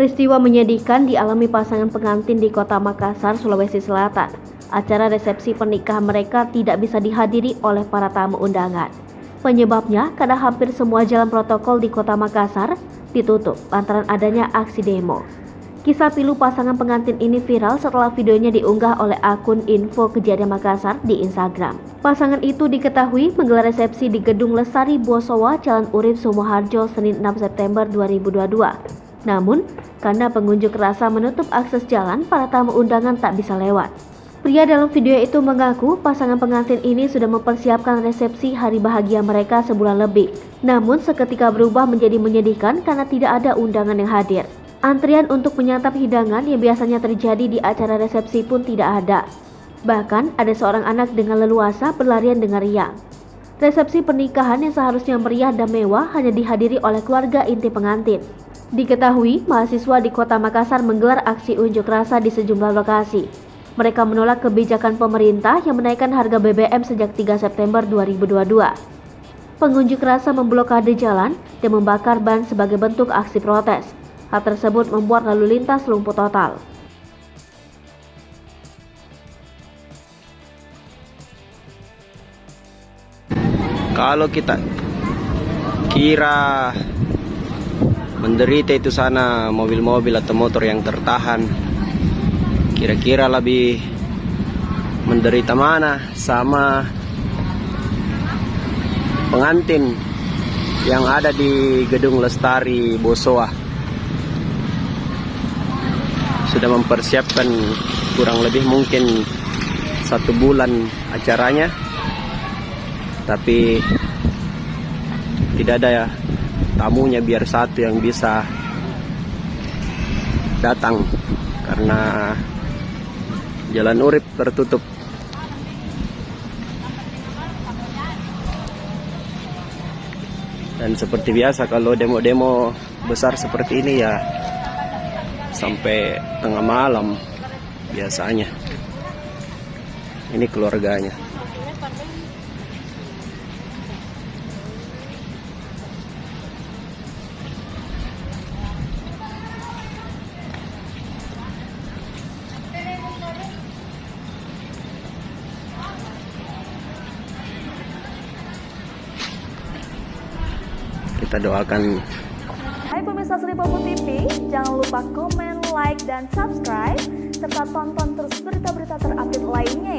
Peristiwa menyedihkan dialami pasangan pengantin di Kota Makassar, Sulawesi Selatan. Acara resepsi pernikahan mereka tidak bisa dihadiri oleh para tamu undangan. Penyebabnya karena hampir semua jalan protokol di Kota Makassar ditutup lantaran adanya aksi demo. Kisah pilu pasangan pengantin ini viral setelah videonya diunggah oleh akun Info Kejadian Makassar di Instagram. Pasangan itu diketahui menggelar resepsi di Gedung Lestari Bosowa, Jalan Urip Sumoharjo, Senin 6 September 2022. Namun, karena pengunjuk rasa menutup akses jalan, para tamu undangan tak bisa lewat. Pria dalam video itu mengaku pasangan pengantin ini sudah mempersiapkan resepsi hari bahagia mereka sebulan lebih. Namun, seketika berubah menjadi menyedihkan karena tidak ada undangan yang hadir. Antrian untuk menyantap hidangan yang biasanya terjadi di acara resepsi pun tidak ada. Bahkan, ada seorang anak dengan leluasa berlarian dengan riang. Resepsi pernikahan yang seharusnya meriah dan mewah hanya dihadiri oleh keluarga inti pengantin. Diketahui, mahasiswa di Kota Makassar menggelar aksi unjuk rasa di sejumlah lokasi. Mereka menolak kebijakan pemerintah yang menaikkan harga BBM sejak 3 September 2022. Pengunjuk rasa memblokade jalan dan membakar ban sebagai bentuk aksi protes. Hal tersebut membuat lalu lintas lumpuh total. Kalau kita kira menderita itu sana mobil-mobil atau motor yang tertahan, kira-kira lebih menderita mana sama pengantin yang ada di Gedung Lestari Bosowa. Sudah mempersiapkan kurang lebih mungkin 1 bulan acaranya, tapi tidak ada ya tamunya, biar satu yang bisa datang karena Jalan Urip tertutup. Dan seperti biasa kalau demo-demo besar seperti ini ya sampai tengah malam biasanya. Ini keluarganya. Kita doakan. Hai pemirsa Sri Popo TV, jangan lupa komen, like, dan subscribe, serta tonton terus berita-berita terupdate lainnya ya.